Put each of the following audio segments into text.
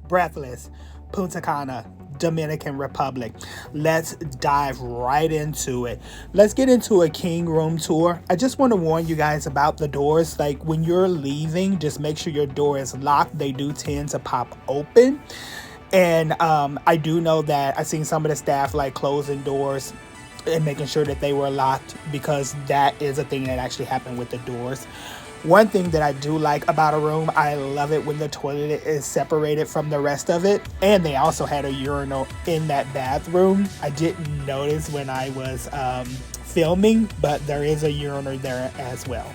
Breathless, Punta Cana, Dominican Republic. Let's dive right into it. Let's get into a king room tour. I just want to warn you guys about the doors. Like when you're leaving, just make sure your door is locked. They do tend to pop open. And I do know that I've seen some of the staff like closing doors and making sure that they were locked, because that is a thing that actually happened with the doors. One thing that I do like about a room, I love it when the toilet is separated from the rest of it. And they also had a urinal in that bathroom. I didn't notice when I was filming, but there is a urinal there as well.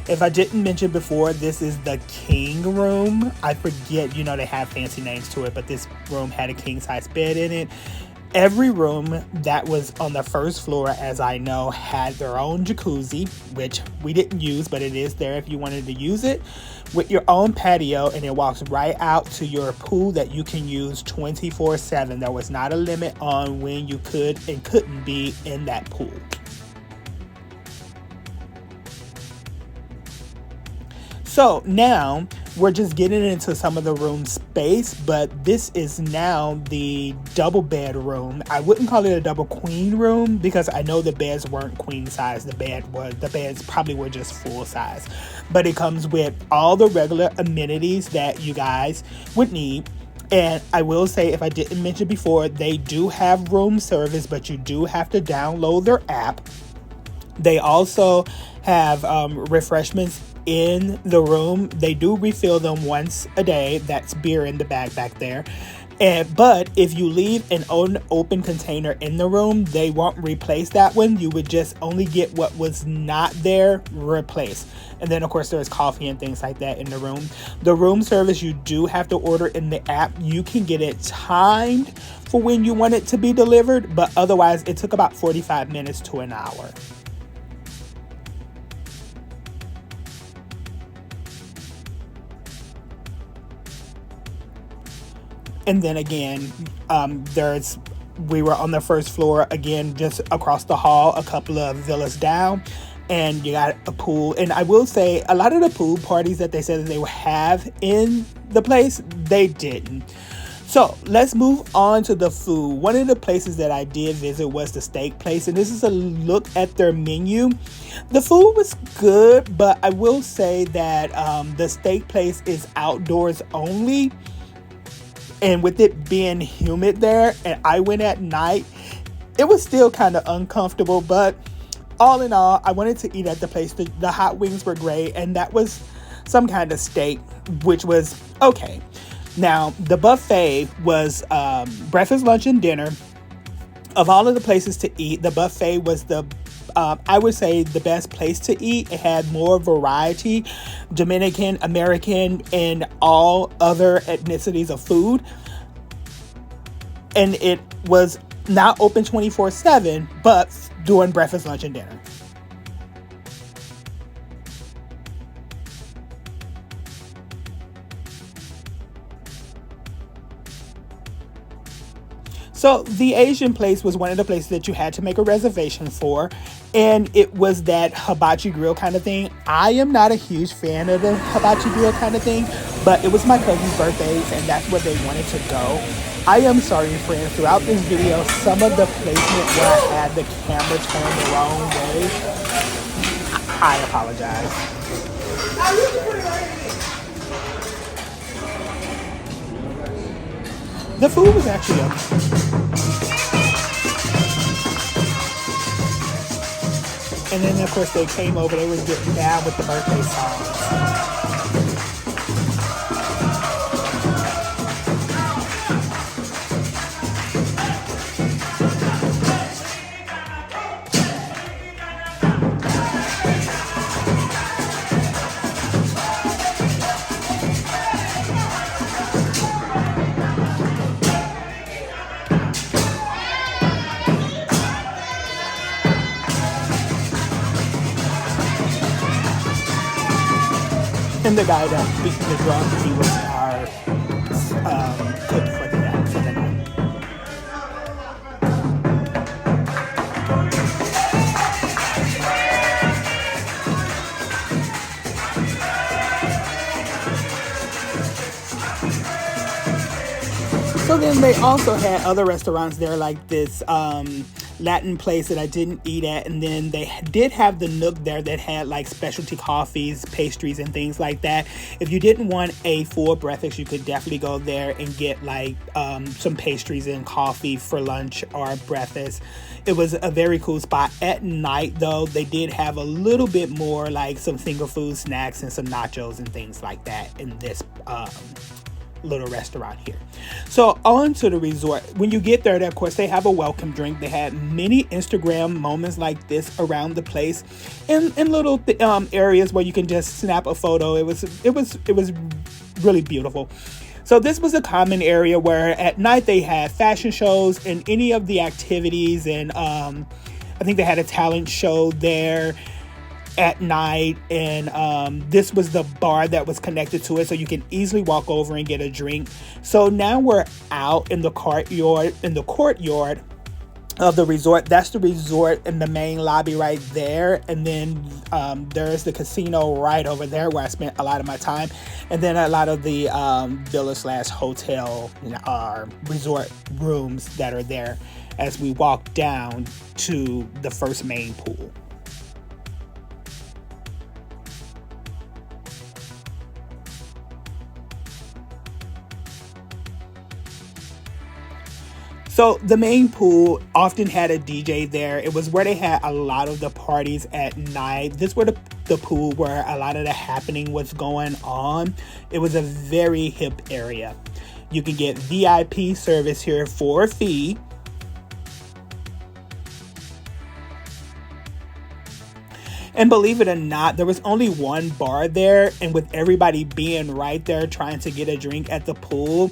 If I didn't mention before, this is the king room. I forget, they have fancy names to it, but this room had a king size bed in it. Every room that was on the first floor, as I know, had their own jacuzzi, which we didn't use, but it is there if you wanted to use it, with your own patio, and it walks right out to your pool that you can use 24/7. There was not a limit on when you could and couldn't be in that pool. So now we're just getting into some of the room space, but this is now the double bedroom. I wouldn't call it a double queen room because I know the beds weren't queen size. The beds probably were just full size, but it comes with all the regular amenities that you guys would need. And I will say, if I didn't mention before, they do have room service, but you do have to download their app. They also have refreshments in the room. They do refill them once a day. That's beer in the bag back there. But if you leave an open container in the room, they won't replace that one. You would just only get what was not there replaced. And then, of course, there's coffee and things like that in the room. The room service, you do have to order in the app. You can get it timed for when you want it to be delivered, but otherwise, it took about 45 minutes to an hour. And then again, we were on the first floor, again, just across the hall, a couple of villas down, and you got a pool. And I will say, a lot of the pool parties that they said that they would have in the place, they didn't. So let's move on to the food. One of the places that I did visit was the steak place, and this is a look at their menu. The food was good, but I will say that the steak place is outdoors only. And with it being humid there, and I went at night, it was still kind of uncomfortable. But all in all, I wanted to eat at the place. The hot wings were great, and that was some kind of steak, which was okay. Now, the buffet was breakfast, lunch, and dinner. Of all of the places to eat, the buffet was I would say the best place to eat. It had more variety, Dominican, American, and all other ethnicities of food. And it was not open 24/7, but during breakfast, lunch, and dinner. So the Asian place was one of the places that you had to make a reservation for, and it was that hibachi grill kind of thing. I am not a huge fan of the hibachi grill kind of thing, but it was my cousin's birthdays, and that's where they wanted to go. I am sorry, friends, throughout this video, some of the placement where I had the camera turned the wrong way, I apologize. The food was actually okay. And then, of course, they came over. They was getting down with the birthday songs. And the guy that beat the drum, he was our cook for the night. So then they also had other restaurants there, like this Latin place that I didn't eat at, and then they did have the Nook there that had like specialty coffees, pastries, and things like that. If you didn't want a full breakfast, you could definitely go there and get like some pastries and coffee for lunch or breakfast. It was a very cool spot. At night though, they did have a little bit more like some finger food snacks and some nachos and things like that in this little restaurant here. So on to the resort. When you get there, of course, they have a welcome drink. They had many Instagram moments like this around the place, in little areas where you can just snap a photo. It was really beautiful. So this was a common area where at night they had fashion shows and any of the activities, and I think they had a talent show there at night, and this was the bar that was connected to it, so you can easily walk over and get a drink. So now we're out in the courtyard of the resort. That's the resort in the main lobby right there, and then there's the casino right over there where I spent a lot of my time, and then a lot of the villa/hotel resort rooms that are there as we walk down to the first main pool. So the main pool often had a DJ there. It was where they had a lot of the parties at night. This was the pool where a lot of the happening was going on. It was a very hip area. You can get VIP service here for a fee. And believe it or not, there was only one bar there, and with everybody being right there trying to get a drink at the pool,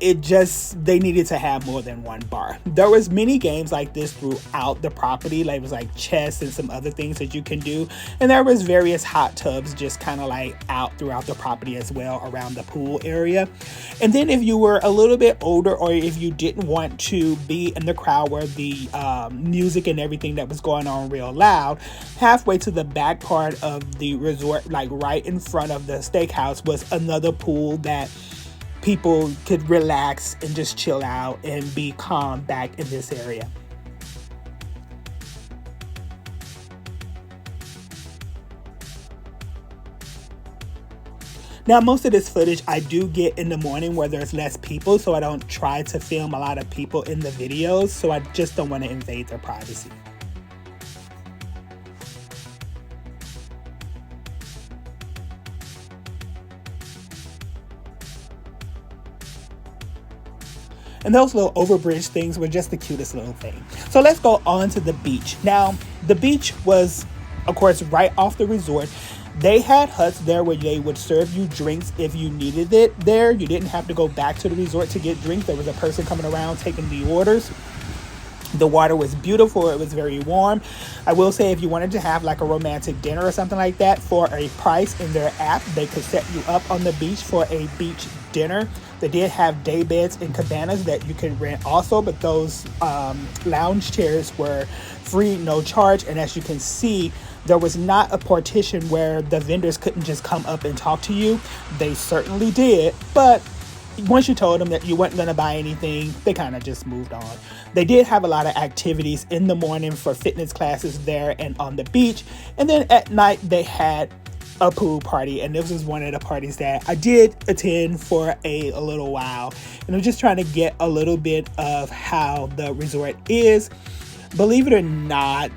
they needed to have more than one bar. There was many games like this throughout the property. Like, it was like chess and some other things that you can do. And there was various hot tubs just kind of like out throughout the property as well around the pool area. And then if you were a little bit older, or if you didn't want to be in the crowd where the music and everything that was going on real loud, halfway to the back part of the resort, like right in front of the steakhouse, was another pool that people could relax and just chill out and be calm back in this area. Now, most of this footage I do get in the morning where there's less people, so I don't try to film a lot of people in the videos, so I just don't want to invade their privacy. And those little overbridge things were just the cutest little thing. So let's go on to the beach. Now, the beach was, of course, right off the resort. They had huts there where they would serve you drinks if you needed it there. You didn't have to go back to the resort to get drinks. There was a person coming around taking the orders. The water was beautiful. It was very warm. I will say, if you wanted to have like a romantic dinner or something like that, for a price in their app, they could set you up on the beach for a beach dinner. They did have day beds and cabanas that you could rent also, but those lounge chairs were free, no charge. And as you can see, there was not a partition where the vendors couldn't just come up and talk to you. They certainly did, but once you told them that you weren't going to buy anything, they kind of just moved on. They did have a lot of activities in the morning for fitness classes there and on the beach. And then at night, they had a pool party. And this was one of the parties that I did attend for a little while. And I'm just trying to get a little bit of how the resort is. Believe it or not,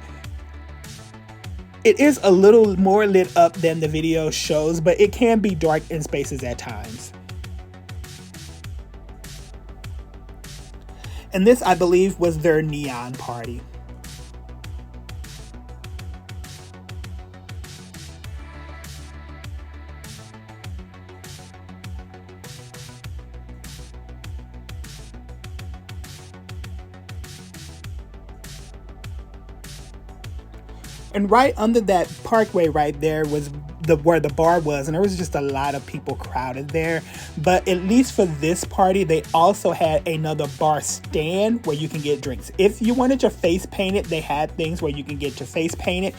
it is a little more lit up than the video shows, but it can be dark in spaces at times. And this, I believe, was their neon party. And right under that parkway right there was where the bar was, and there was just a lot of people crowded there. But at least for this party, they also had another bar stand where you can get drinks. If you wanted your face painted, they had things where you can get your face painted.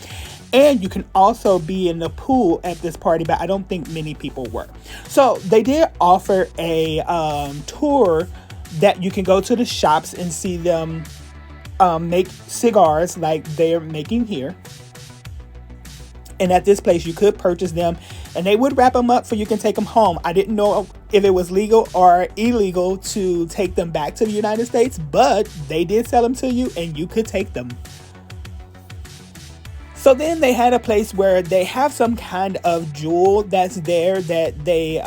And you can also be in the pool at this party, but I don't think many people were. So they did offer a tour that you can go to the shops and see them make cigars like they're making here. And at this place, you could purchase them, and they would wrap them up so you can take them home. I didn't know if it was legal or illegal to take them back to the United States, but they did sell them to you, and you could take them. So then they had a place where they have some kind of jewel that's there that they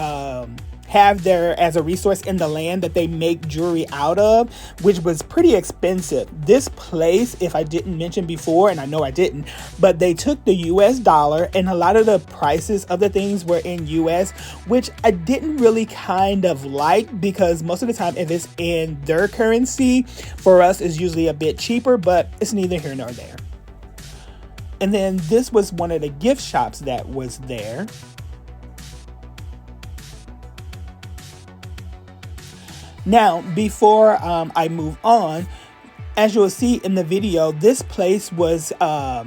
have there as a resource in the land that they make jewelry out of, which was pretty expensive. This place, if I didn't mention before, and I know I didn't, but they took the US dollar, and a lot of the prices of the things were in US, which I didn't really kind of like, because most of the time if it's in their currency, for us is usually a bit cheaper, but it's neither here nor there. And then this was one of the gift shops that was there. Now, before I move on, as you'll see in the video, this place was, I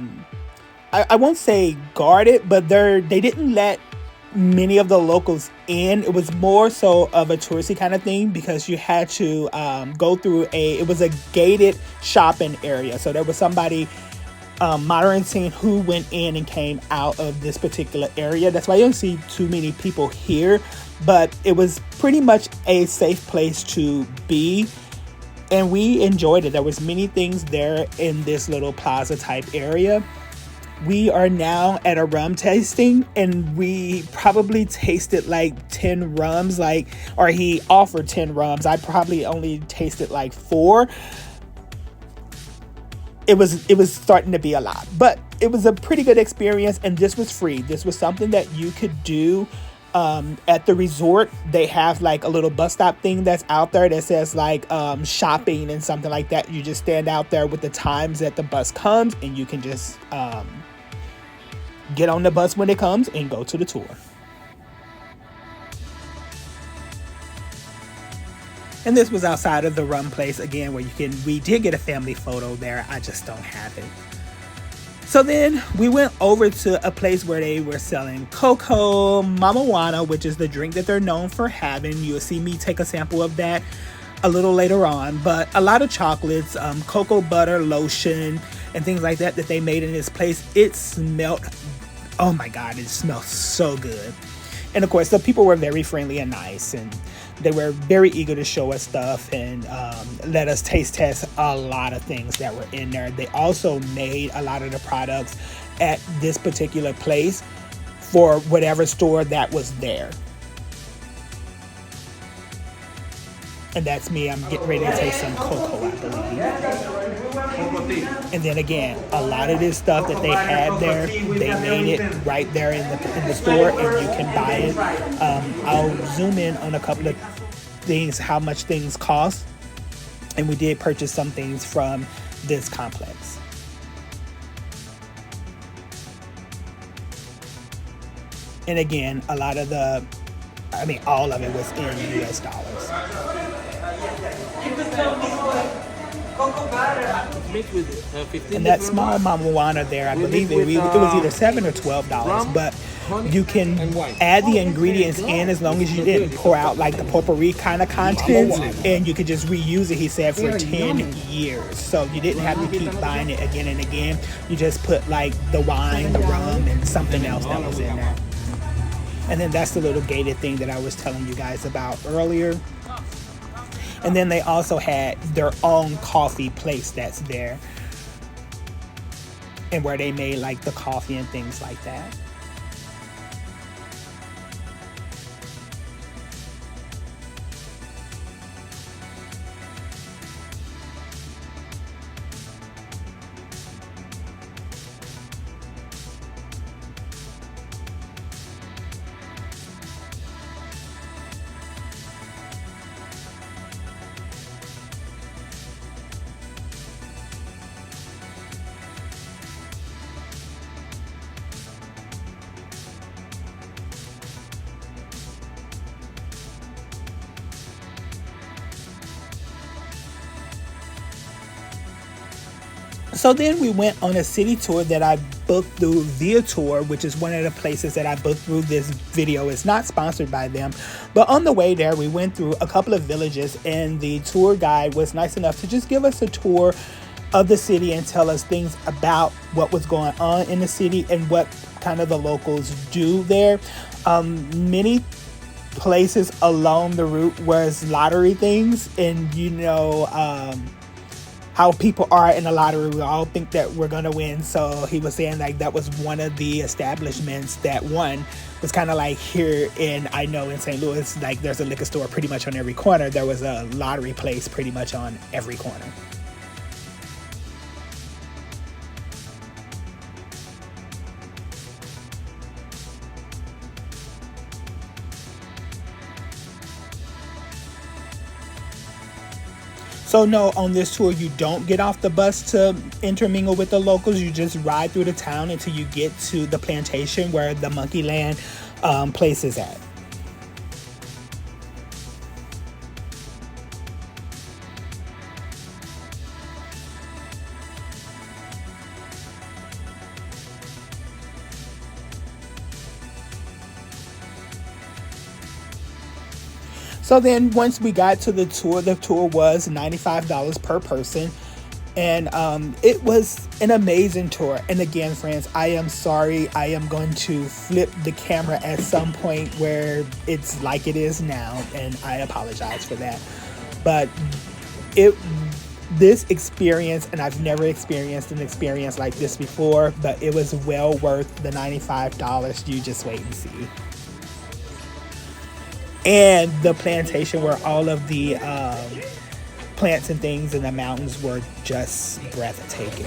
won't say guarded, but they didn't let many of the locals in. It was more so of a touristy kind of thing, because you had to go through it was a gated shopping area. So there was somebody monitoring who went in and came out of this particular area. That's why you don't see too many people here, but it was pretty much a safe place to be, and we enjoyed it. There was many things there in this little plaza type area. We are now at a rum tasting, and we probably tasted like 10 rums, or he offered 10 rums. I probably only tasted like 4. It was starting to be a lot, but it was a pretty good experience, and this was free. This was something that you could do at the resort. They have like a little bus stop thing that's out there that says like shopping and something like that. You just stand out there with the times that the bus comes, and you can just get on the bus when it comes and go to the tour. And this was outside of the rum place again, where we did get a family photo there. I just don't have it. So then we went over to a place where they were selling cocoa mamajuana, which is the drink that they're known for having. You'll see me take a sample of that a little later on. But a lot of chocolates, cocoa butter, lotion, and things like that they made in this place. It smelled, oh my God, it smelled so good. And of course, the people were very friendly and nice, and they were very eager to show us stuff and let us taste test a lot of things that were in there. They also made a lot of the products at this particular place for whatever store that was there. And that's me. I'm getting ready to taste some cocoa, I believe. And then again, a lot of this stuff that they had there, they made it right there in the store, and you can buy it. I'll zoom in on a couple of things, how much things cost. And we did purchase some things from this complex. And again, all of it was in US dollars. And that small mamajuana there, I believe it was either $7 or $12, but you can add the ingredients in as long as you didn't pour out like the potpourri kind of contents, and you could just reuse it, he said, for 10 years. So you didn't have to keep buying it again and again. You just put like the wine, the rum, and something else that was in there. And then that's the little gated thing that I was telling you guys about earlier. And then they also had their own coffee place that's there, and where they made like the coffee and things like that. So then we went on a city tour that I've booked through Via Tour, which is one of the places that I booked through. This video is not sponsored by them, but on the way there we went through a couple of villages, and the tour guide was nice enough to just give us a tour of the city and tell us things about what was going on in the city and what kind of the locals do there. Many places along the route was lottery things, and how people are in the lottery, we all think that we're gonna win. So he was saying like that was one of the establishments that won. Was kind of like here in St. Louis, like there's a liquor store pretty much on every corner. There was a lottery place pretty much on every corner. So no, on this tour, you don't get off the bus to intermingle with the locals. You just ride through the town until you get to the plantation where the Monkeyland place is at. So then once we got to the tour was $95 per person. And it was an amazing tour. And again, friends, I am sorry. I am going to flip the camera at some point where it's like it is now. And I apologize for that. But this experience, and I've never experienced an experience like this before, but it was well worth the $95. You just wait and see. And the plantation where all of the plants and things in the mountains were just breathtaking.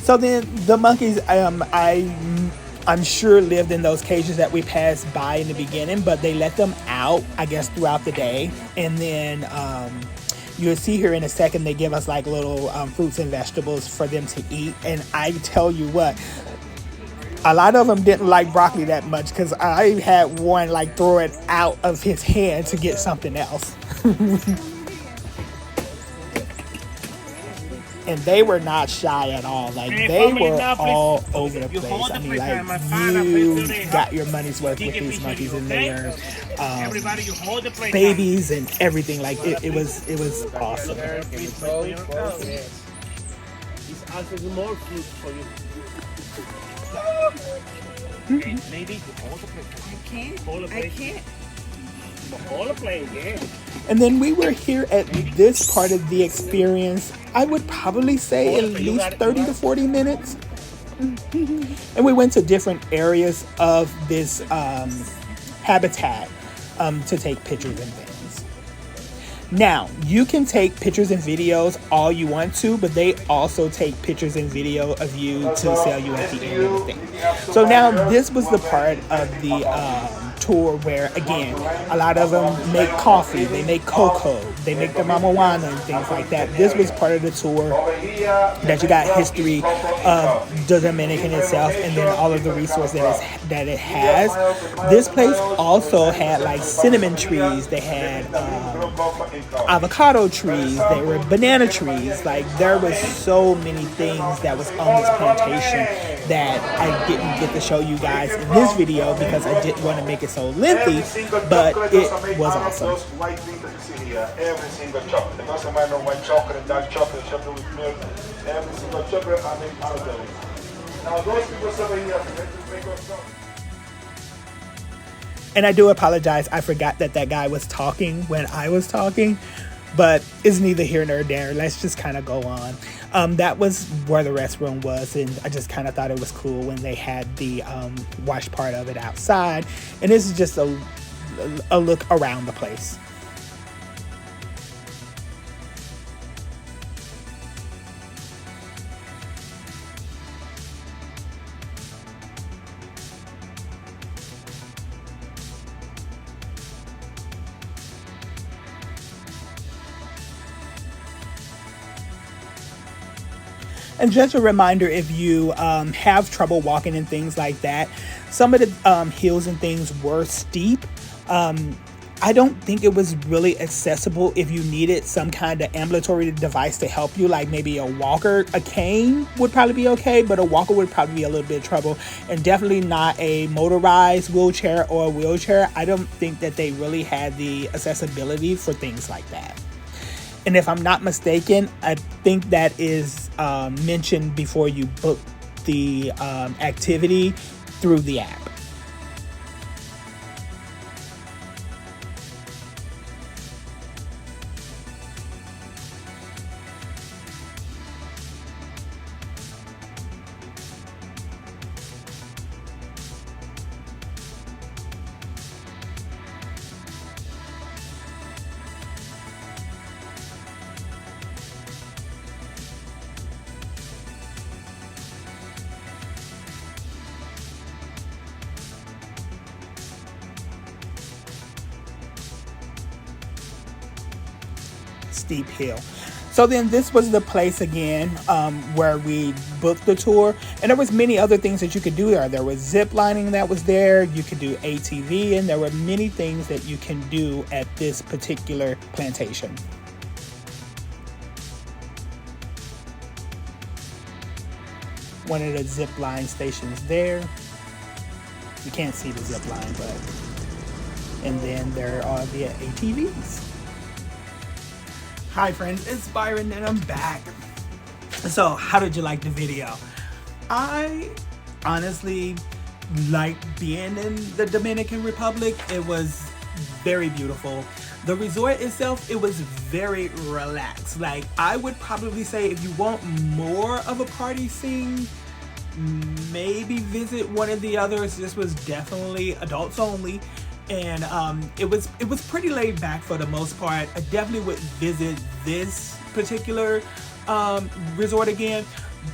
So then the monkeys, I'm sure lived in those cages that we passed by in the beginning, but they let them out, I guess, throughout the day. And then you'll see here in a second, they give us like little fruits and vegetables for them to eat. And I tell you what, a lot of them didn't like broccoli that much, because I had one like throw it out of his hand to get something else. And they were not shy at all. Like, they were all over the place. I mean, like, you got your money's worth with these monkeys, and they were babies and everything. Like, it was awesome. This answers more food for you. Lady, hold the plate. I can't. Hold the plate, yeah. And then we were here at this part of the experience, I would probably say at least 30 to 40 minutes. And we went to different areas of this habitat to take pictures and things. Now, you can take pictures and videos all you want to, but they also take pictures and video of you to sell you at the end of the thing. So now this was the part of the tour where, again, a lot of them make coffee, they make cocoa, they make the mamawana and things like that. This was part of the tour that you got history of the Dominican itself, and then all of the resources that it has. This place also had like cinnamon trees, they had avocado trees, there were banana trees. Like, there was so many things that was on this plantation that I didn't get to show you guys in this video because I didn't want to make it so lengthy, but it was awesome. Every single chocolate. It doesn't matter white chocolate, dark chocolate, chocolate with milk. Every single chocolate I make out of it. Now those people over here, they just make us chocolate. And I do apologize, I forgot that guy was talking when I was talking, but it's neither here nor there. Let's just kind of go on. That was where the restroom was, and I just kind of thought it was cool when they had the wash part of it outside. And this is just a look around the place. And just a reminder, if you have trouble walking and things like that, some of the hills and things were steep. I don't think it was really accessible if you needed some kind of ambulatory device to help you, like maybe a walker. A cane would probably be okay, but a walker would probably be a little bit of trouble, and definitely not a motorized wheelchair or a wheelchair. I don't think that they really had the accessibility for things like that. And if I'm not mistaken, I think that is mentioned before you book the activity through the app. Steep hill. So then this was the place again where we booked the tour, and there was many other things that you could do there. There was zip lining that was there. You could do ATV, and there were many things that you can do at this particular plantation. One of the zip line stations there. You can't see the zip line, but and then there are the ATVs. Hi friends, it's Byron and I'm back. So how did you like the video? I honestly like being in the Dominican Republic. It was very beautiful. The resort itself, it was very relaxed. Like, I would probably say if you want more of a party scene, maybe visit one of the others. This was definitely adults only. And it was pretty laid back for the most part. I definitely would visit this particular resort again,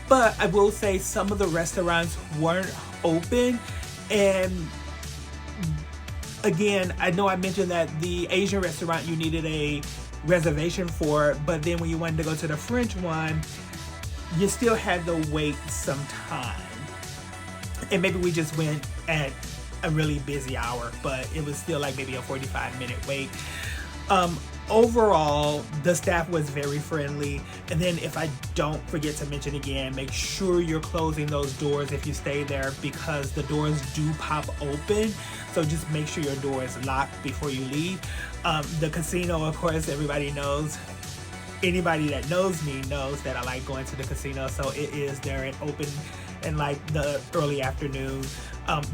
but I will say some of the restaurants weren't open. And again, I know I mentioned that the Asian restaurant you needed a reservation for, but then when you wanted to go to the French one, you still had to wait some time. And maybe we just went at a really busy hour, but it was still like maybe a 45-minute wait. Overall, the staff was very friendly. And then if I don't forget to mention again, make sure you're closing those doors if you stay there, because the doors do pop open. So just make sure your door is locked before you leave. The casino, of course, everybody knows. Anybody that knows me knows that I like going to the casino. So it is there and open in like the early afternoon.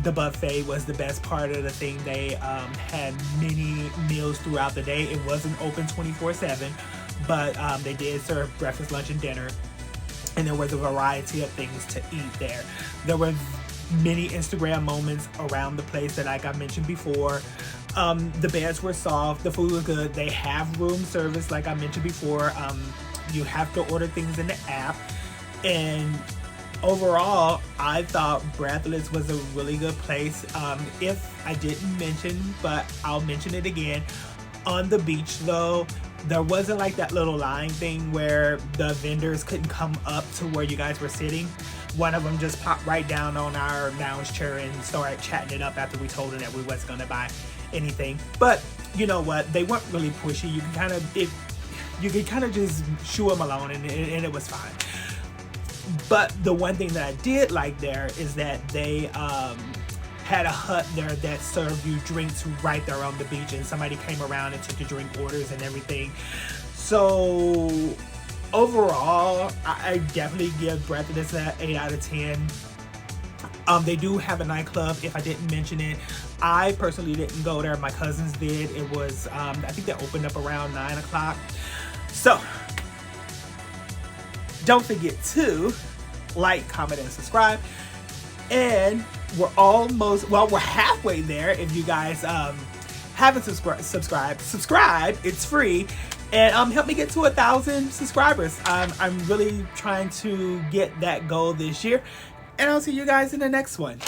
The buffet was the best part of the thing. They had many meals throughout the day. It wasn't open 24/7, but they did serve breakfast, lunch, and dinner. And there was a variety of things to eat there. There were many Instagram moments around the place that, like I mentioned before. The beds were soft. The food was good. They have room service, like I mentioned before. You have to order things in the app. And overall, I thought Breathless was a really good place. If I didn't mention, but I'll mention it again, on the beach though, there wasn't like that little line thing where the vendors couldn't come up to where you guys were sitting. One of them just popped right down on our lounge chair and started chatting it up after we told her that we wasn't gonna buy anything. But you know what? They weren't really pushy. You could kind of just shoo them along, and it was fine. But the one thing that I did like there is that they had a hut there that served you drinks right there on the beach, and somebody came around and took your drink orders and everything. So overall, I definitely give Breathless an 8 out of 10. They do have a nightclub, if I didn't mention it. I personally didn't go there. My cousins did. It was, I think they opened up around 9 o'clock. So don't forget to like, comment, and subscribe. And we're halfway there. If you guys haven't subscribe. It's free. And help me get to 1,000 subscribers. I'm really trying to get that goal this year. And I'll see you guys in the next one.